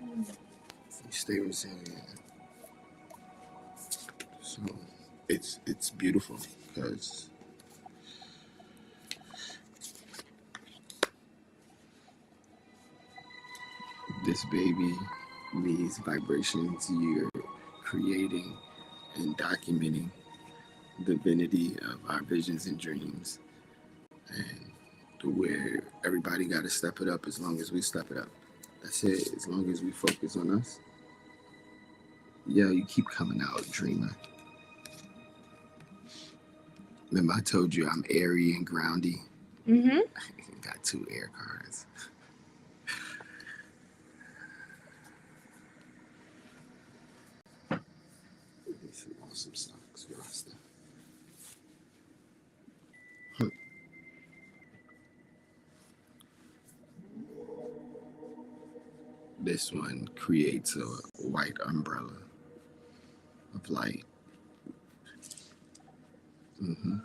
You stay resilient. So it's beautiful because this baby, these vibrations you're creating and documenting the divinity of our visions and dreams, and to where everybody got to step it up as long as we step it up. That's it. As long as we focus on us. Yo, you keep coming out, dreamer. Remember I told you I'm airy and groundy? Mm-hmm. Got 2 air cards. Some stocks for us. This one creates a white umbrella of light. Hmm.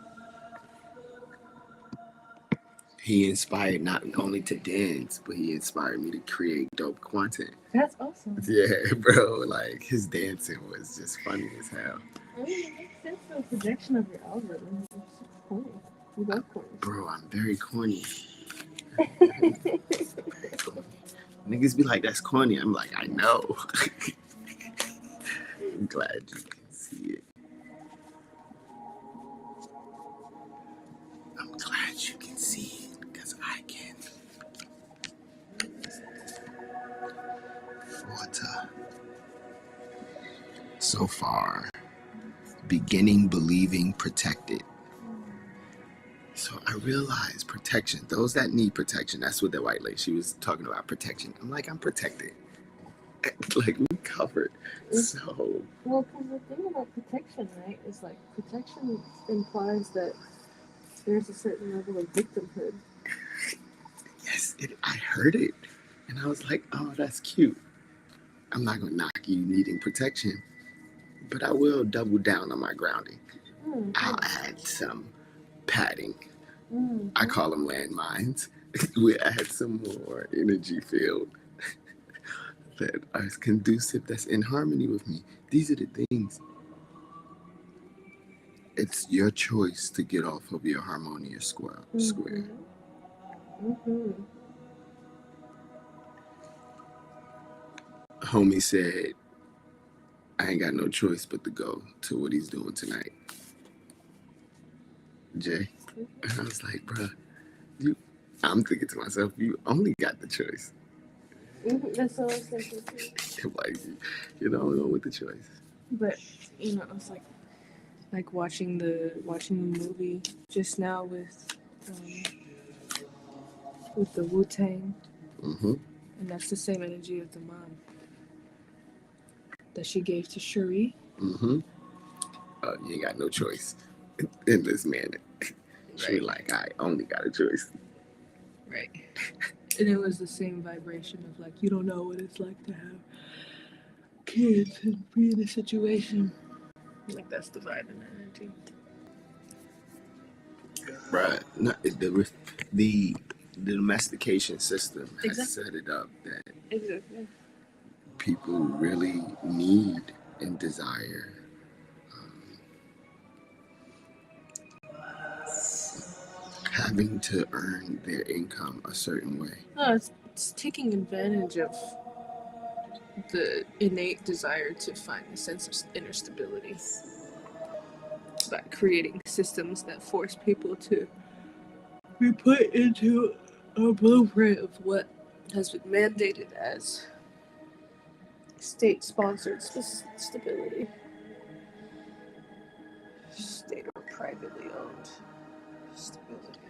He inspired not only to dance, but he inspired me to create dope content. That's awesome. Yeah, bro. Like his dancing was just funny as hell. I mean, it makes sense for the projection of your algorithm. It's just corny. You love corny. Bro, I'm very corny. Niggas be like, that's corny. I'm like, I know. I'm glad you can see it. I'm glad you can see it, because I can. Water. So far, beginning, believing, protected. So I realized protection. Those that need protection, that's what the white lady, she was talking about protection. I'm like, I'm protected. Like, we covered. So. Well, because the thing about protection, right, is like protection implies that there's a certain level of victimhood. Yes, I heard it. And I was like, oh, that's cute. I'm not going to knock you needing protection, but I will double down on my grounding. Mm-hmm. I'll add some padding. Mm-hmm. I call them landmines. We'll add some more energy field that are conducive, that's in harmony with me. These are the things. It's your choice to get off of your harmonious square. Mm-hmm. Homie said, I ain't got no choice but to go to what he's doing tonight. Jay. And I was like, bruh, I'm thinking to myself, you only got the choice. Mm-hmm. That's what I was thinking too. Like, you're the only one with the choice. But, it's like watching the movie just now with the Wu-Tang. Mm-hmm. And that's the same energy of the mom that she gave to Cherie. Mm-hmm. You ain't got no choice in this manner. She was like, I only got a choice. Right. And it was the same vibration of like, you don't know what it's like to have kids and be in a situation. Like, that's the vibe and energy. Right. No, the domestication system has set it up that people really need and desire having to earn their income a certain way. No, it's taking advantage of the innate desire to find a sense of inner stability by creating systems that force people to be put into a blueprint of what has been mandated as state-sponsored stability. State or privately owned stability.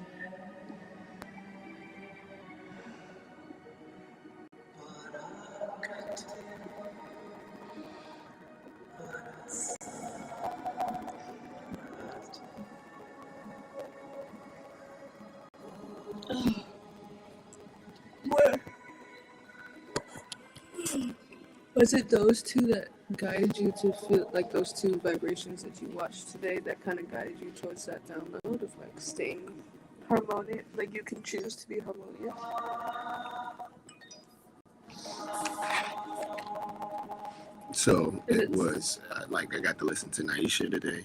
What? Was it those two that guided you to feel like those two vibrations that you watched today that kind of guided you towards that download of like staying harmonious? Like you can choose to be harmonious. So it was like I got to listen to Naisha today.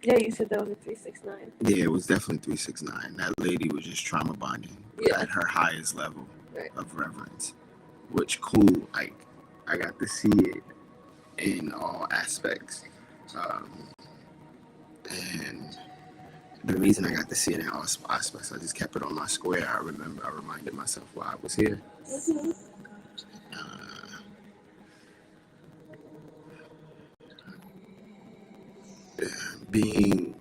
Yeah, you said that was a 369. Yeah, it was definitely 369. That lady was just trauma bonding at her highest level of reverence, which cool. Like I got to see it in all aspects, and the reason I got to see it in all aspects, I just kept it on my square. I reminded myself why I was here. Being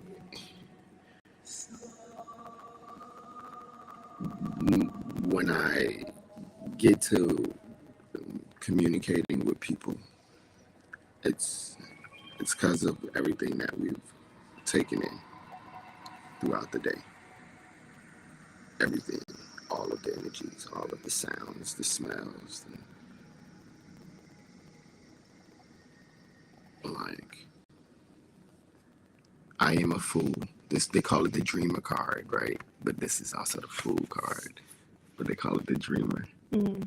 when I get to communicating with people, it's because of everything that we've taken in throughout the day. Everything, all of the energies, all of the sounds, the smells, like I am a fool. This they call it the dreamer card, right? But this is also the fool card, but they call it the dreamer. And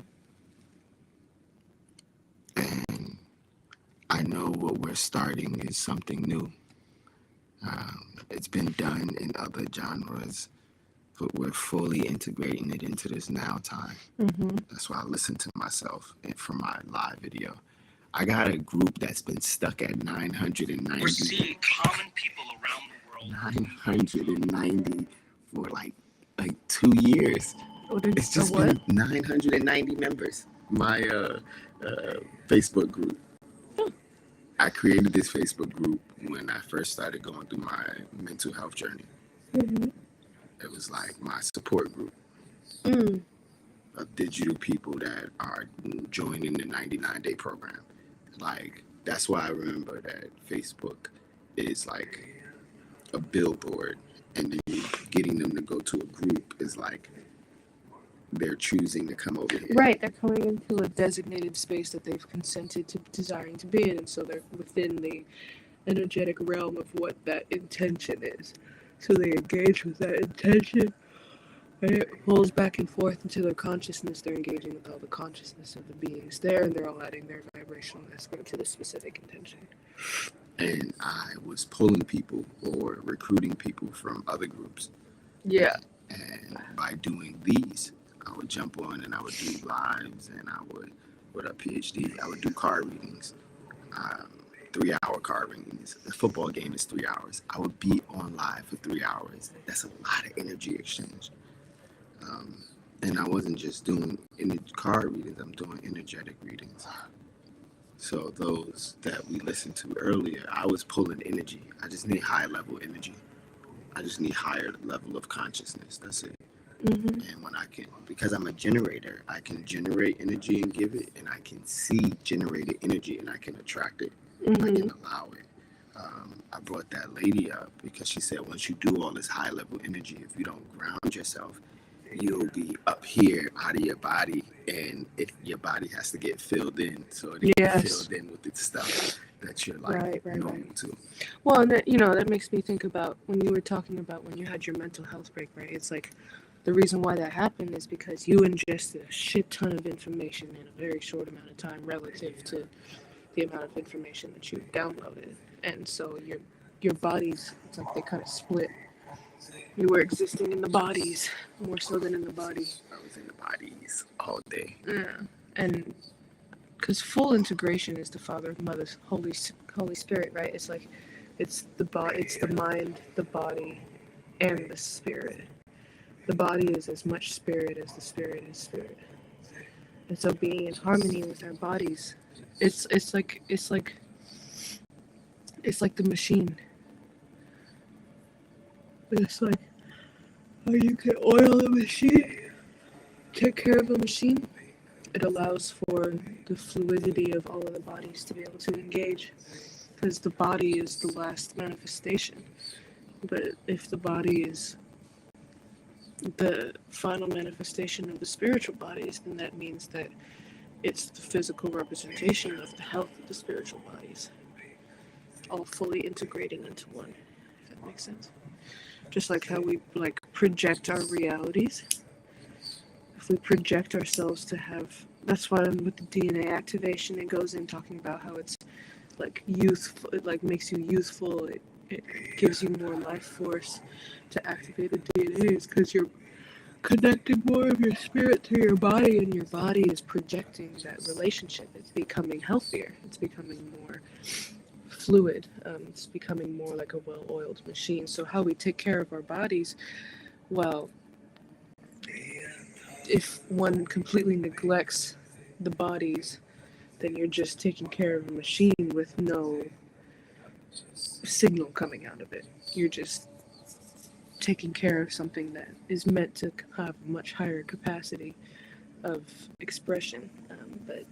I know what we're starting is something new. It's been done in other genres, but we're fully integrating it into this now time. That's why I listen to myself for my live video. I got a group that's been stuck at 990. We're seeing common people around the world. 990 for like 2 years. It's just been 990 members. My Facebook group. I created this Facebook group when I first started going through my mental health journey. It was like my support group of digital people that are joining the 99-day program. Like, that's why I remember that Facebook is like a billboard, and then getting them to go to a group is like they're choosing to come over here. Right, they're coming into a designated space that they've consented to desiring to be in, and so they're within the energetic realm of what that intention is. So they engage with that intention, and it pulls back and forth into their consciousness. They're engaging with all the consciousness of the beings there, and they're all adding their vibrational aspect to the specific intention. And I was pulling people or recruiting people from other groups. Yeah. And by doing these, I would jump on and I would do lives, and I would, with a PhD, I would do card readings, 3-hour card readings. The football game is 3 hours. I would be on live for 3 hours. That's a lot of energy exchange. And I wasn't just doing card readings, I'm doing energetic readings. So those that we listened to earlier, I was pulling energy. I just need high level energy. I just need higher level of consciousness. That's it. And when I can, because I'm a generator, I can generate energy and give it, and I can see generated energy and I can attract it. I can allow it. I brought that lady up because she said once you do all this high level energy, if you don't ground yourself, you'll be up here out of your body, and your body has to get filled in, so it gets filled in with the stuff that you're like normal to. Well, and that, that makes me think about when you were talking about when you had your mental health break, right? It's like the reason why that happened is because you ingested a shit ton of information in a very short amount of time relative to the amount of information that you downloaded, and so your bodies, it's like they kind of split. You were existing in the bodies more so than in the body. I was in the bodies all day. Yeah, and because full integration is the Father, Mother, Holy Spirit, right? It's like it's the mind, the body, and the spirit. The body is as much spirit as the spirit is spirit, and so being in harmony with our bodies, it's like the machine. It's like how you can oil a machine, take care of a machine. It allows for the fluidity of all of the bodies to be able to engage, because the body is the last manifestation. But if the body is the final manifestation of the spiritual bodies, then that means that it's the physical representation of the health of the spiritual bodies, all fully integrating into one, if that makes sense. Just like how we project our realities. if we project ourselves to have, that's why with the DNA activation, it goes in talking about how it's like youthful, it like makes you youthful, it gives you more life force to activate the DNA, is because you're connecting more of your spirit to your body, and your body is projecting that relationship. It's becoming healthier, it's becoming more fluid, it's becoming more like a well-oiled machine. So how we take care of our bodies, well, if one completely neglects the bodies, then you're just taking care of a machine with no signal coming out of it. You're just taking care of something that is meant to have a much higher capacity of expression. But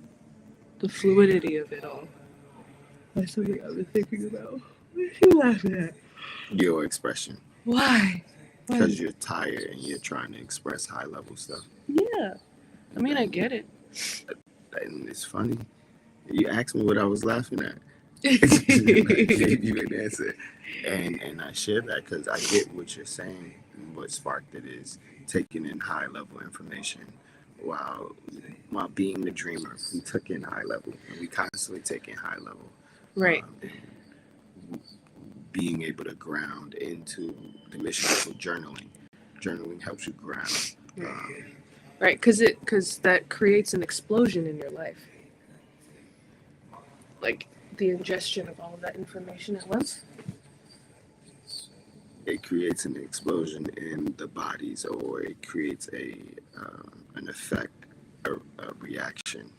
the fluidity of it all, that's something I've been thinking about. What are you laughing at? Your expression. Why? Because you're tired and you're trying to express high level stuff. Yeah. I mean, I get it. And it's funny. You asked me what I was laughing at. And I gave you an answer. And I share that because I get what you're saying. What sparked it is taking in high level information while being the dreamer. We took in high level, and we constantly take in high level. Right. Being able to ground into the mission of journaling. Journaling helps you ground. Right, because that creates an explosion in your life. Like the ingestion of all of that information at once. It creates an explosion in the bodies, or it creates an effect, a reaction,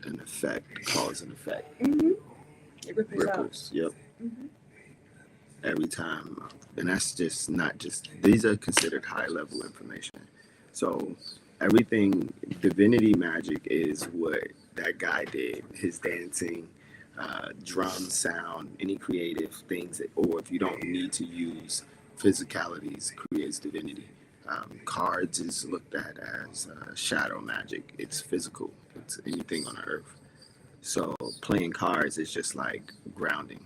an effect, cause and effect. Mm-hmm. It ripples. Yep. Mm-hmm. Every time, and that's just not just. These are considered high level information. So everything, divinity magic is what that guy did. His dancing, drum sound, any creative things, or if you don't need to use physicalities, creates divinity. Cards is looked at as shadow magic. It's physical. It's anything on earth. So playing cards is just like grounding,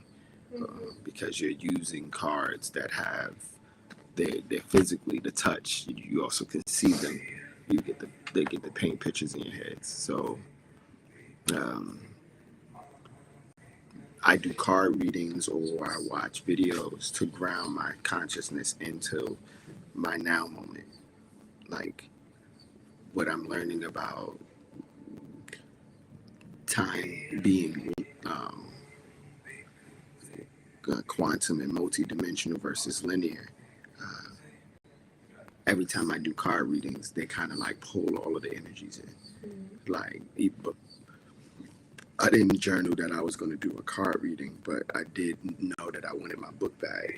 because you're using cards that have they're physically the touch. You also can see them. They get to paint pictures in your heads. So I do card readings, or I watch videos to ground my consciousness into my now moment, like what I'm learning about time being quantum and multi-dimensional versus linear. Every time I do card readings, they kind of like pull all of the energies in. Like, I didn't journal that I was going to do a card reading, but I did know that I wanted my book bag.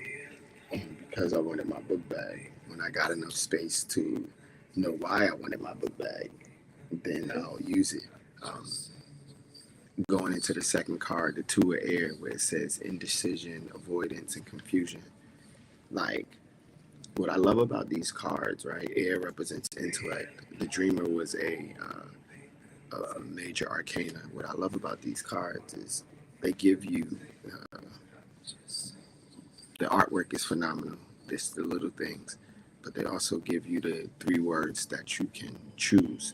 And because I wanted my book bag, when I got enough space to know why I wanted my book bag, then I'll use it. Going into the second card, the Two of Air, where it says indecision, avoidance, and confusion. Like, what I love about these cards, right? Air represents intellect. The Dreamer was a major arcana. What I love about these cards is they give you the artwork is phenomenal. It's the little things, but they also give you the 3 words that you can choose.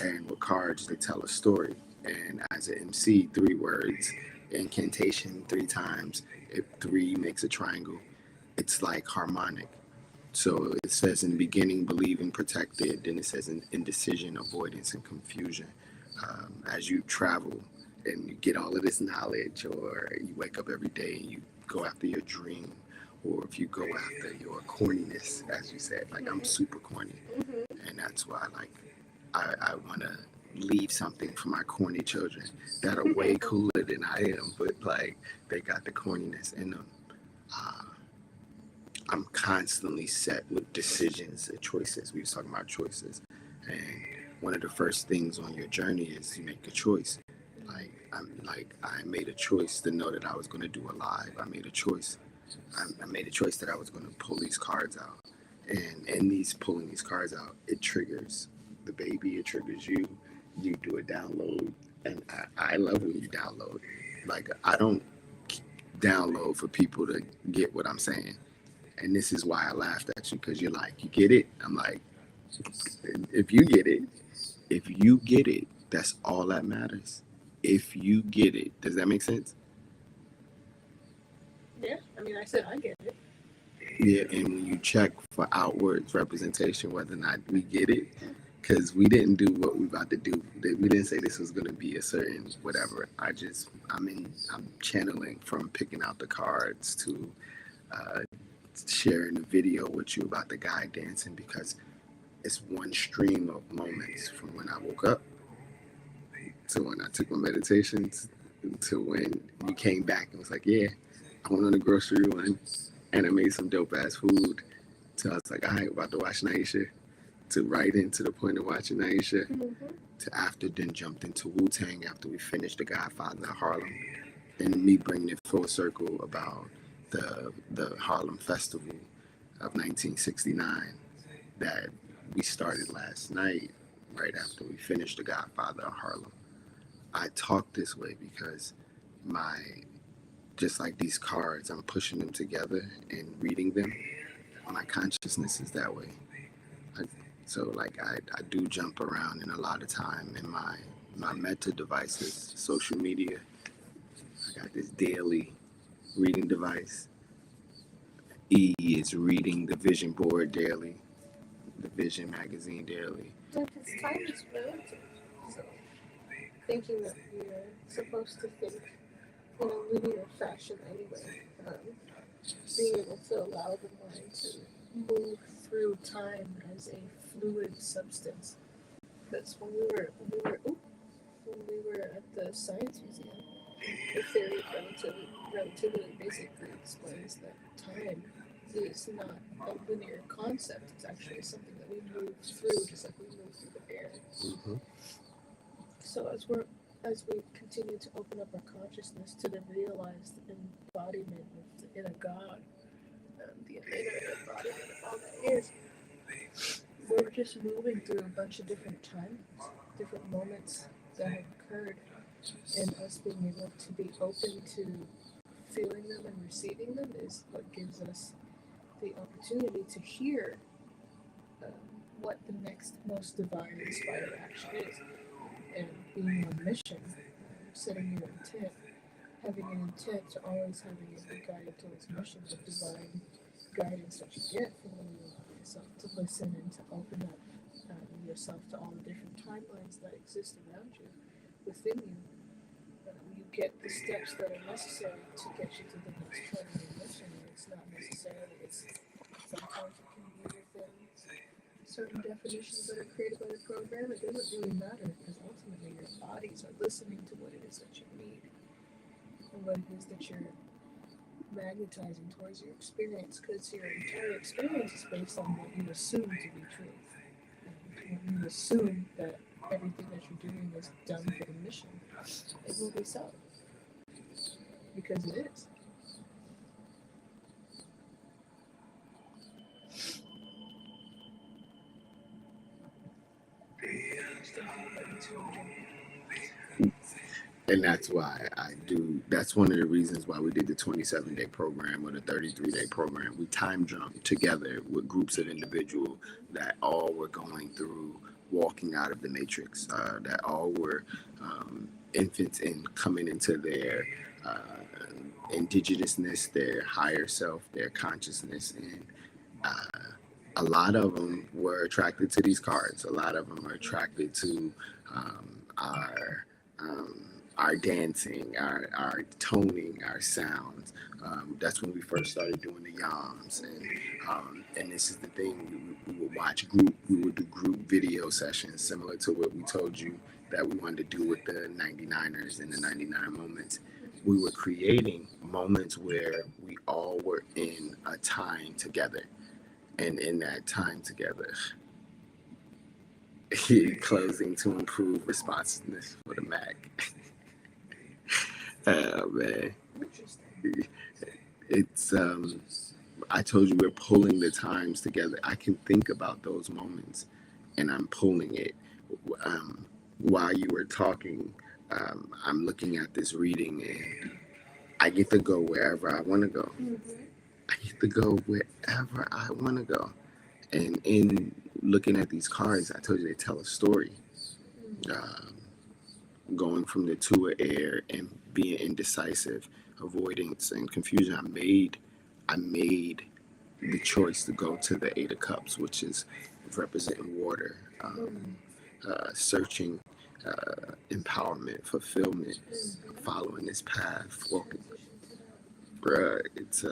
And with cards, they tell a story. And as an MC, 3 words, incantation 3 times. If 3 makes a triangle, it's like harmonic. So it says in the beginning, believing, protected. Then it says in indecision, avoidance, and confusion. As you travel and you get all of this knowledge, or you wake up every day and you go after your dream, or if you go after your corniness, as you said, like I'm super corny. And that's why I want to leave something for my corny children that are way cooler than I am, but like they got the corniness in them. I'm constantly set with decisions and choices. We were talking about choices, and one of the first things on your journey is you make a choice. I made a choice to know that I was going to do a live. I made a choice. I made a choice that I was going to pull these cards out, and in pulling these cards out, it triggers the baby. It triggers you. You do a download, and I love when you download. Like, I don't download for people to get what I'm saying. And this is why I laughed at you, because you're like, you get it? I'm like, If you get it, if you get it, that's all that matters. If you get it, does that make sense? Yeah, I mean, I said I get it. Yeah, and when you check for outwards representation, whether or not we get it, because we didn't do what we about to do. We didn't say this was going to be a certain whatever. I'm channeling from picking out the cards to uh, sharing a video with you about the guy dancing, because it's one stream of moments from when I woke up to when I took my meditations to when you came back and was like, yeah, I went on the grocery run and I made some dope ass food. So I was like, all right, about to watch Naisha. To right into the point of watching Naisha. To after then jumped into Wu Tang after we finished The Godfather of Harlem. And me bringing it full circle about the Harlem Festival of 1969 that we started last night, right after we finished The Godfather of Harlem. I talk this way because just like these cards, I'm pushing them together and reading them. My consciousness is that way. So like I do jump around in a lot of time in my meta devices, social media. I got this daily reading device. E is reading the Vision Board daily, the Vision magazine daily. Because time is relative. So thinking that we are supposed to think in a linear fashion anyway. Being able to allow the mind to move through time as a fluid substance. That's when we were at the Science Museum. The theory of relativity basically explains that time is not a linear concept. It's actually something that we move through, just like we move through the air. Mm-hmm. So as we continue to open up our consciousness to the realized embodiment of the inner God, the inner embodiment of all that is, we're just moving through a bunch of different timelines, different moments that have occurred, and us being able to be open to feeling them and receiving them is what gives us the opportunity to hear what the next most divine inspired action is. And being on mission, setting your intent, having an intent to always having it be guided towards mission, the divine guidance that you get from when you allow yourself to listen and to open up yourself to all the different timelines that exist around you, within you. You get the steps that are necessary to get you to the next part of your mission, and it's not necessarily, sometimes it can be within certain definitions that are created by the program. It doesn't really matter, because ultimately your bodies are listening to what it is that you need and what it is that you're magnetizing towards your experience, because your entire experience is based on what you assume to be true. And when you assume that everything that you're doing is done for the mission, it will be so. Because it is. And that's why that's one of the reasons why we did the 27-day program or the 33-day program. We time jumped together with groups of individuals that all were going through walking out of the matrix, that all were infants and coming into their indigenousness, their higher self, their consciousness. And a lot of them were attracted to these cards. A lot of them are attracted to our dancing, our toning, our sounds. That's when we first started doing the yams, and this is the thing. We would watch we would do group video sessions similar to what we told you that we wanted to do with the 99ers and the 99 moments. We were creating moments where we all were in a time together, and in that time together, closing to improve responsiveness for the Mac. Oh man, it's I told you we're pulling the times together. I can think about those moments, and I'm pulling it. While you were talking, I'm looking at this reading, and I get to go wherever I want to go. I get to go wherever I want to go, and in looking at these cards, I told you they tell a story. Um, Going from the two of air and being indecisive, avoidance and confusion. I made the choice to go to the Eight of Cups, which is representing water, searching, empowerment, fulfillment, following this path. Walking, it's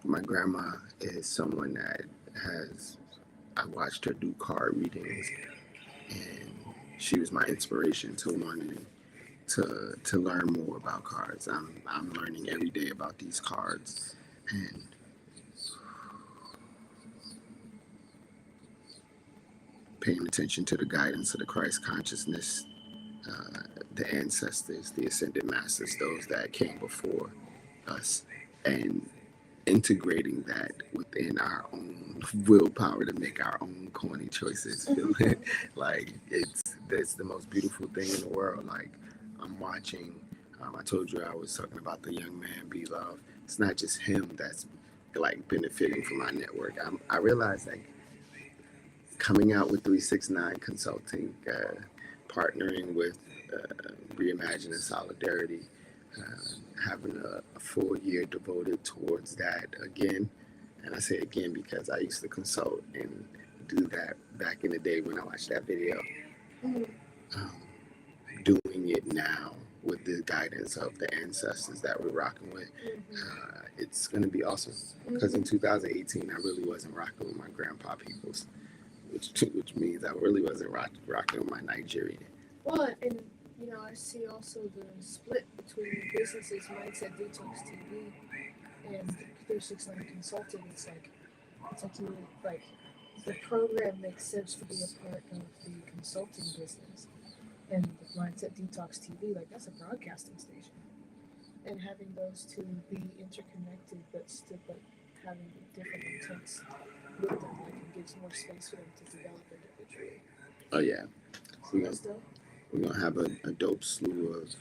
my grandma is someone that has. I watched her do card readings, and she was my inspiration to wanting to learn more about cards. I'm learning every day about these cards, and paying attention to the guidance of the Christ consciousness, the ancestors, the ascended masters, those that came before us, and integrating that within our own willpower to make our own corny choices. Like that's the most beautiful thing in the world. Like I'm watching. I told you I was talking about the young man be loved. It's not just him that's like benefiting from my network. I realized like coming out with 369 Consulting, partnering with Reimagining Solidarity, having a full year devoted towards that again. And I say again because I used to consult and do that back in the day when I watched that video. Um, Doing it now with the guidance of the ancestors that we're rocking with, it's going to be awesome. Because in 2018, I really wasn't rocking with my grandpa peoples, which means I really wasn't rocking with my Nigerian. Well, and I see also the split between businesses, Mindset Detox TV, and 369 Consulting. It's like you like the program makes sense to be a part of the consulting business, and the Mindset Detox TV, like that's a broadcasting station, and having those two be interconnected but still having different intents with them, like it gives more space for them to develop individually. Oh yeah, we're gonna have a dope slew of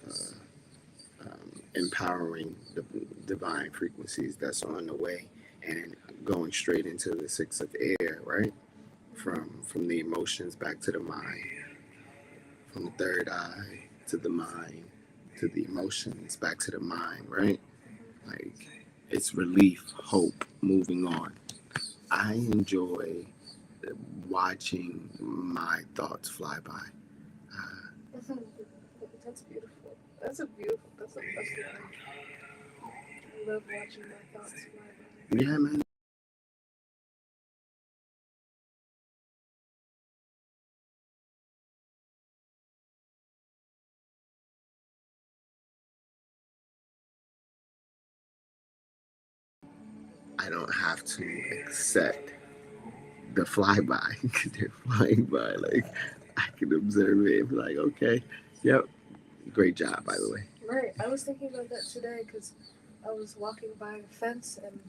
empowering the divine frequencies that's on the way, and going straight into the six of air, right? From the emotions back to the mind, from the third eye to the mind, to the emotions back to the mind, right? Like it's relief, hope, moving on. I enjoy watching my thoughts fly by. That's beautiful. That's a beautiful. That's line. I love watching my thoughts fly by. Yeah, man. I don't have to accept the flyby because they're flying by. Like I can observe it and be like, okay, yep, great job, by the way. Right. I was thinking about that today because I was walking by a fence and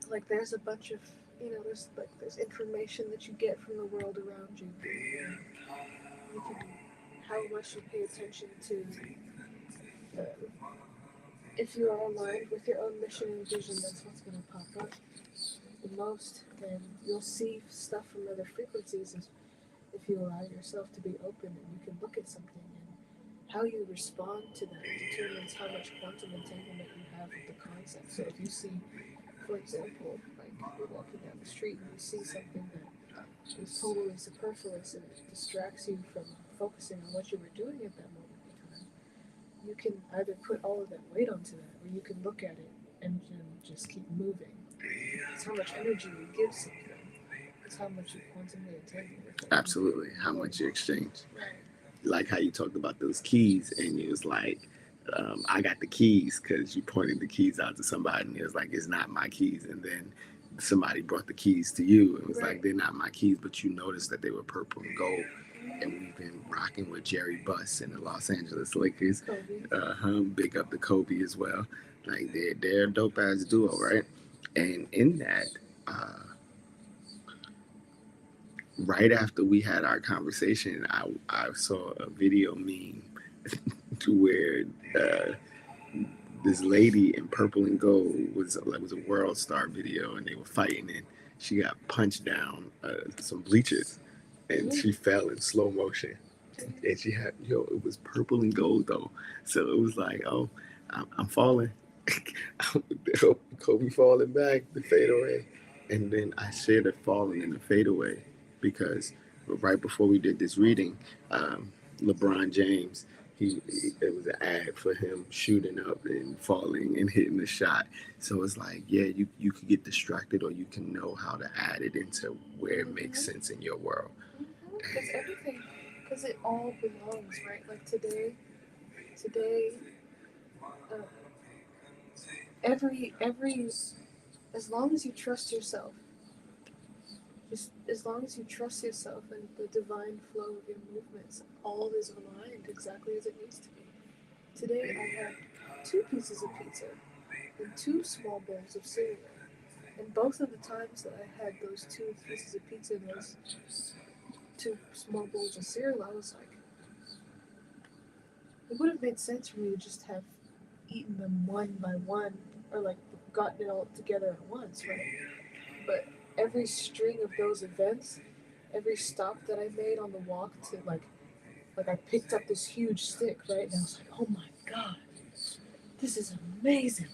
like there's a bunch of there's information that you get from the world around you. And you can how much you pay attention to. If you are aligned with your own mission and vision, that's what's going to pop up the most, and you'll see stuff from other frequencies if you allow yourself to be open and you can look at something, and how you respond to that determines how much quantum entanglement you have with the concept. So if you see, for example, like you're walking down the street and you see something that is totally superfluous and it distracts you from focusing on what you were doing at that moment in time, you can either put all of that weight onto that, or you can look at it and just keep moving. It's how much energy you give something. It's how much you quantumly entangle with it. Absolutely, how much you exchange. Right. Like how you talked about those keys, and you was like, I got the keys because you pointed the keys out to somebody, and it was like, it's not my keys. And then somebody brought the keys to you, and it was like, they're not my keys, but you noticed that they were purple and gold. And we've been rocking with Jerry Buss and the Los Angeles Lakers. Big up the Kobe as well. Like they're a dope ass duo, right? And in that, right after we had our conversation, I saw a video meme to where this lady in purple and gold was a world star video, and they were fighting, and she got punched down some bleachers, and she fell in slow motion. And she had, it was purple and gold though, so it was like, oh, I'm falling. Kobe falling back, the fadeaway, and then I shared it falling in the fadeaway because right before we did this reading, LeBron James, it was an ad for him shooting up and falling and hitting the shot. So it's like, yeah, you could get distracted, or you can know how to add it into where it makes sense in your world. Because everything, because it all belongs, right? Like today, uh, every, as long as you trust yourself, just as long as you trust yourself and the divine flow of your movements, all is aligned exactly as it needs to be. Today I had 2 pieces of pizza and 2 small bowls of cereal. And both of the times that I had those 2 pieces of pizza and those 2 small bowls of cereal, I was like, it would have made sense for me to just have eaten them one by one, or like gotten it all together at once, right? But every string of those events, every stop that I made on the walk to like I picked up this huge stick, right? And I was like, oh my god, this is amazing.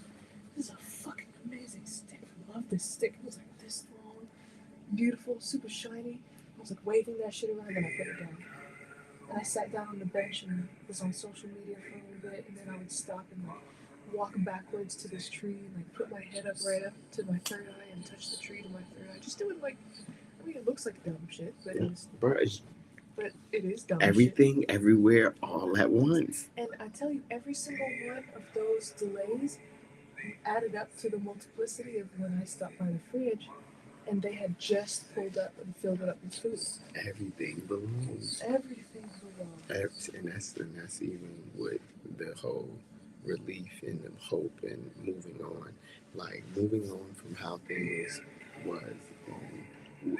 This is a fucking amazing stick. I love this stick. It was like this long, beautiful, super shiny. I was like waving that shit around, and I put it down. And I sat down on the bench and was on social media for a little bit, and then I would stop and like walk backwards to this tree and like put my head up right up to my third eye and touch the tree to my third eye. Just doing like, I mean, it looks like dumb shit, but but it is dumb everything, shit. everywhere, all at once. And I tell you, every single one of those delays added up to the multiplicity of when I stopped by the fridge and they had just pulled up and filled it up with food. Everything belongs. Everything belongs. And that's even with the whole relief and the hope and moving on. Like moving on from how things was and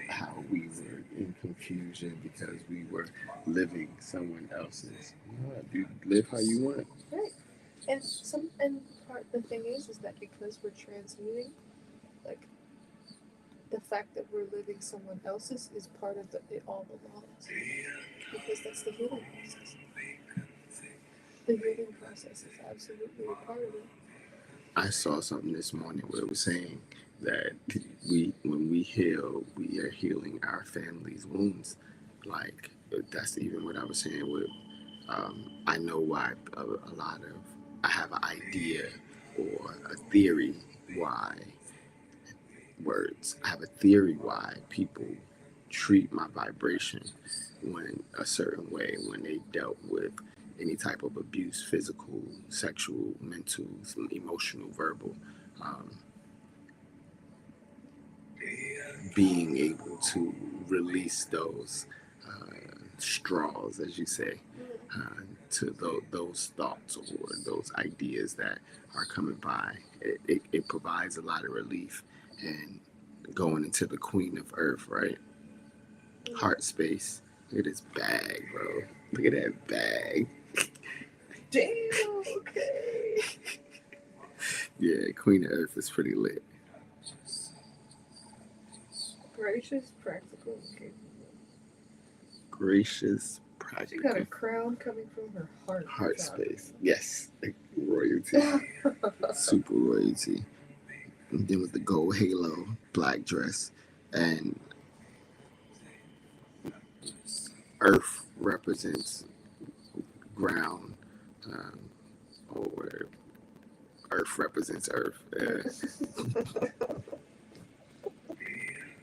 how we were in confusion because we were living someone else's. You live how you want. Right. And the thing is that because we're transmuting, like the fact that we're living someone else's is part of it all belongs. Because that's the healing process. The healing process is absolutely a part of it. I saw something this morning where it was saying that when we heal, we are healing our family's wounds. Like that's even what I was saying with. I know why a lot of I have an idea or a theory why words. I have a theory why people treat my vibration when a certain way when they dealt with any type of abuse, physical, sexual, mental, emotional, verbal. Being able to release those straws, as you say, to those thoughts or those ideas that are coming by. It provides a lot of relief. And going into the Queen of Earth, right? Heart space. Look at this bag, bro. Look at that bag. Damn, okay. Yeah, Queen of Earth is pretty lit. Gracious, practical, and capable. Gracious, practical. She got a crown coming from her heart. Heart space. Yes. Like royalty. Super royalty. And then with the gold halo, black dress, and Earth represents ground, or Earth represents Earth.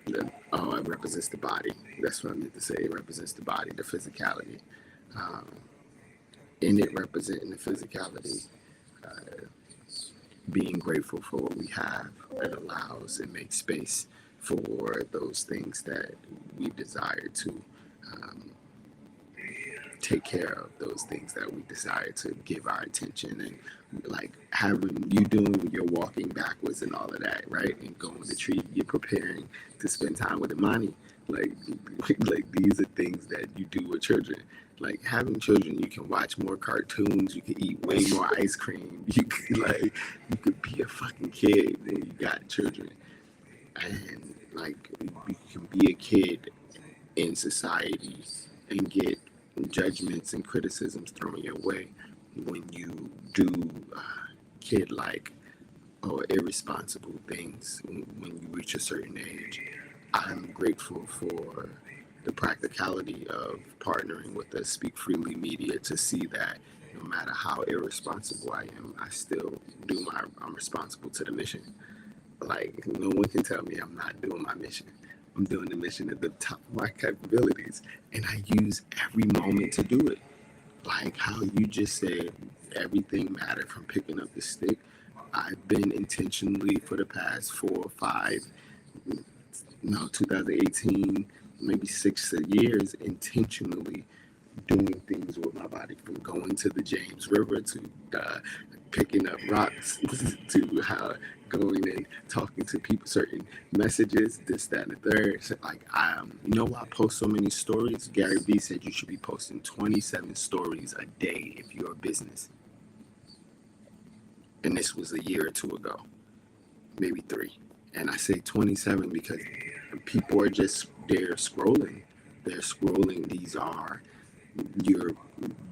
It represents the body. That's what I meant to say. It represents the body, the physicality. And it representing the physicality, being grateful for what we have. It allows and makes space for those things that we desire to take care of, those things that we desire to give our attention, and like having you doing when you're walking backwards and all of that, right? And going to the tree, you're preparing to spend time with Imani. Like these are things that you do with children. Like having children, you can watch more cartoons, you can eat way more ice cream, you could be a fucking kid and you got children. And Like, you can be a kid in society and get judgments and criticisms thrown your way when you do kid like or irresponsible things when you reach a certain age. I'm grateful for the practicality of partnering with the Speak Freely Media to see that no matter how irresponsible I am, I still I'm responsible to the mission. Like, no one can tell me I'm not doing my mission. I'm doing the mission at the top of my capabilities, and I use every moment to do it. Like how you just said, everything mattered from picking up the stick. I've been intentionally for the past 4 or 5, no, 2018, maybe 6 years, intentionally doing things with my body, from going to the James River to picking up rocks to going and talking to people, certain messages, this, that, and the third. So, like, you know why I post so many stories? Gary Vee said you should be posting 27 stories a day if you're a business. And this was a year or two ago, maybe 3. And I say 27 because people are just, they're scrolling. They're scrolling. You're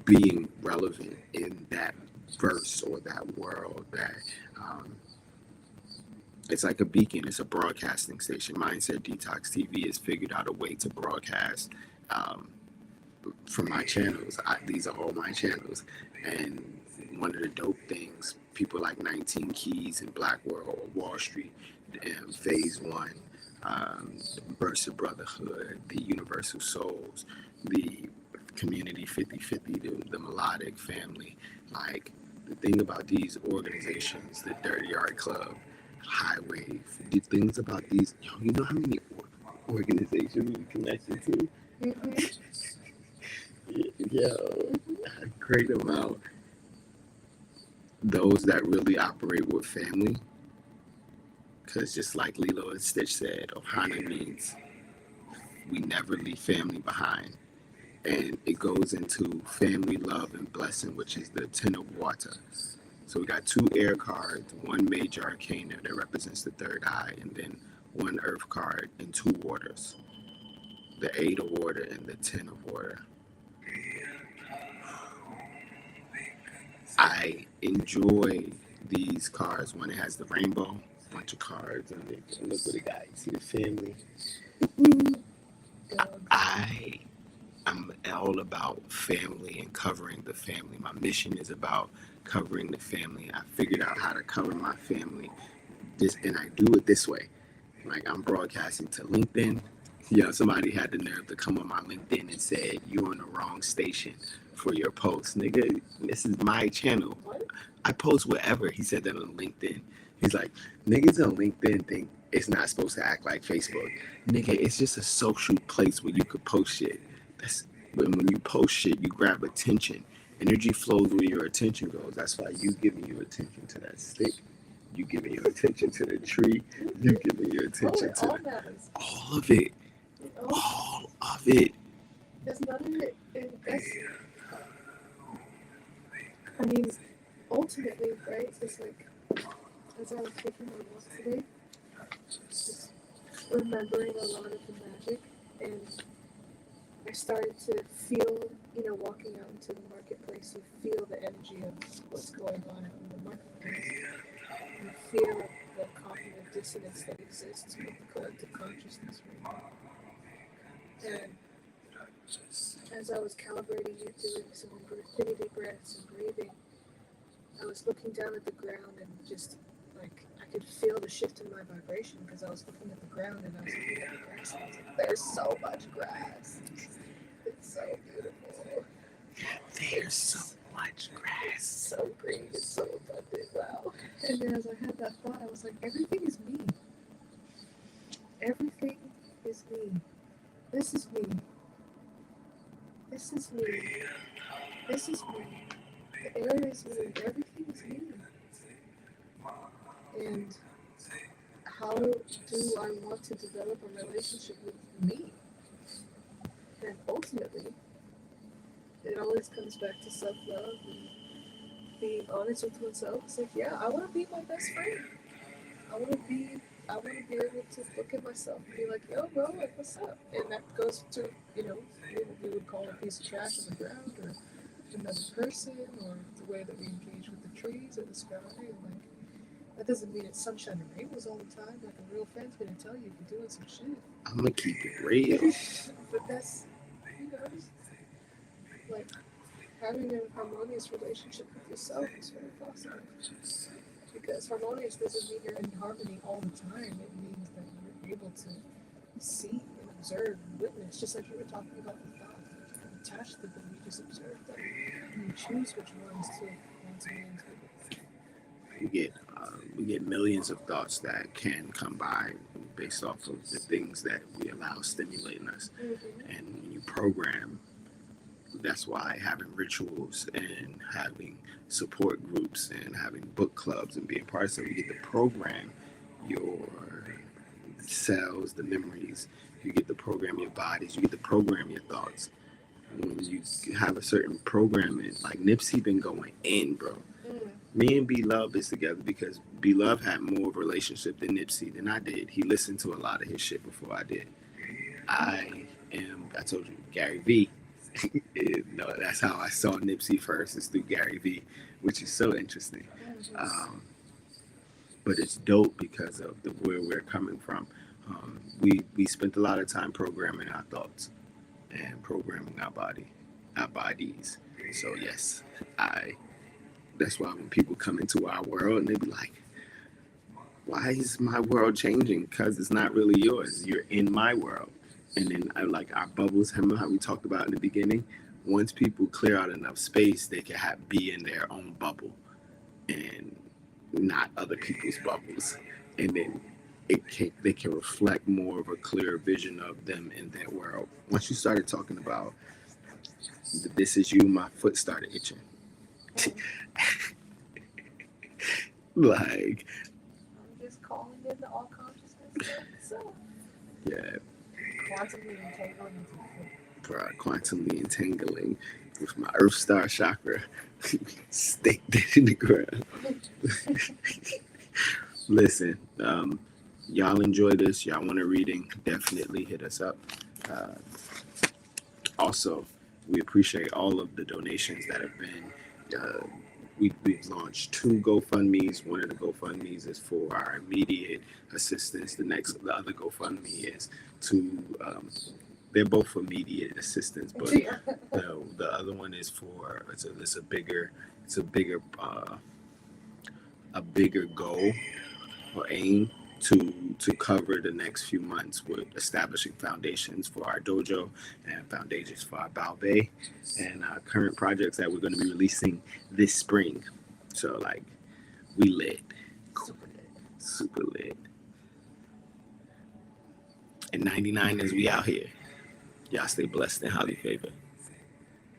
being relevant in that verse or that world that it's like a beacon. It's a broadcasting station. Mindset Detox TV has figured out a way to broadcast from my channels. These are all my channels. And one of the dope things, people like 19 Keys and Black World, Wall Street, Phase 1, Bursa Brotherhood, the Universal Souls, the Community 50/50, the Melodic Family. Like, the thing about these organizations, the Dirty Art Club, Highway, the things about these, you know how many organizations we connected to? Yo, a great amount. Those that really operate with family, because just like Lilo and Stitch said, Ohana means we never leave family behind. And it goes into family, love, and blessing, which is the Ten of Water. So we got 2 air cards, 1 major arcana that represents the third eye, and then 1 earth card and 2 waters, the 8 of water and the 10 of water. I enjoy these cards when it has the rainbow, bunch of cards, and look what it got. You see the family. I'm all about family and covering the family. My mission is about covering the family. I figured out how to cover my family, and I do it this way. Like, I'm broadcasting to LinkedIn. Somebody had the nerve to come on my LinkedIn and said, "You're on the wrong station for your post." Nigga, this is my channel. I post whatever. He said that on LinkedIn. He's like, niggas on LinkedIn think it's not supposed to act like Facebook. Nigga, it's just a social place where you could post shit. When you post shit, you grab attention. Energy flows where your attention goes. That's why you giving your attention to that stick. You giving your attention to the tree. You giving your attention to all of it. All of it. There's none of it. I mean, ultimately, right? It's like, as I was taking my walk today, just remembering a lot of the magic, and I started to feel, walking out into the marketplace, you feel the energy of what's going on out in the marketplace. You feel the cognitive dissonance that exists with the collective consciousness right now. And as I was calibrating it, doing some infinity breaths and breathing, I was looking down at the ground and just, like, I could feel the shift in my vibration because I was looking at the ground and I was looking at the grass and I was like, there's so much grass. It's so beautiful. There's so much grass. It's so green. It's so abundant. Wow. And then as I had that thought, I was like, everything is me. Everything is me. This is me. This is me. This is me. The air is me. Everything is me. And how do I want to develop a relationship with me? And ultimately, it always comes back to self-love and being honest with oneself. It's like, yeah, I want to be my best friend. I want to be I want to be able to look at myself and be like, yo, bro, like, what's up? And that goes to, what we would call a piece of trash on the ground, or another person, or the way that we engage with the trees or the sky. Like, that doesn't mean it's sunshine and rainbows all the time. Like, a real friend's gonna tell you if you're doing some shit. I'm gonna keep it real. But that's, like, having a harmonious relationship with yourself is very possible. Because harmonious doesn't mean you're in harmony all the time. It means that you're able to see and observe and witness, just like you were talking about the thought. You can attach to them, you just observe them, and you choose which ones to be into. We get millions of thoughts that can come by based off of the things that we allow stimulating us. And when you program, that's why having rituals and having support groups and having book clubs and being part of it, you get to program your cells, the memories, you get to program your bodies, you get to program your thoughts. When you have a certain programming, like Nipsey been going in, bro. Me and B-Love is together because B-Love had more of a relationship than Nipsey than I did. He listened to a lot of his shit before I did. I told you, Gary V. No, that's how I saw Nipsey first, is through Gary V, which is so interesting. But it's dope because of where we're coming from. We spent a lot of time programming our thoughts and programming our bodies. So yes, that's why when people come into our world and they be like, why is my world changing? Because it's not really yours. You're in my world. And then like our bubbles, remember how we talked about in the beginning? Once people clear out enough space, they can be in their own bubble and not other people's bubbles. And then they can reflect more of a clear vision of them in their world. Once you started talking about this is you, my foot started itching. Like, I'm just calling in the all consciousness itself. Yeah. Quantumly entangling. Quantumly entangling with my Earth Star chakra. Staked it in the ground. Listen, y'all enjoy this. Y'all want a reading? Definitely hit us up. Also, we appreciate all of the donations that have been. We've launched 2 GoFundMes. One of the GoFundMes is for our immediate assistance. The other GoFundMe is to. They're both for immediate assistance, but the other one is for it's a bigger goal or aim to cover the next few months with establishing foundations for our dojo and foundations for our Balbe and current projects that we're going to be releasing this spring. So like we lit, super lit. And 99 as we out here. Y'all stay blessed and highly favored.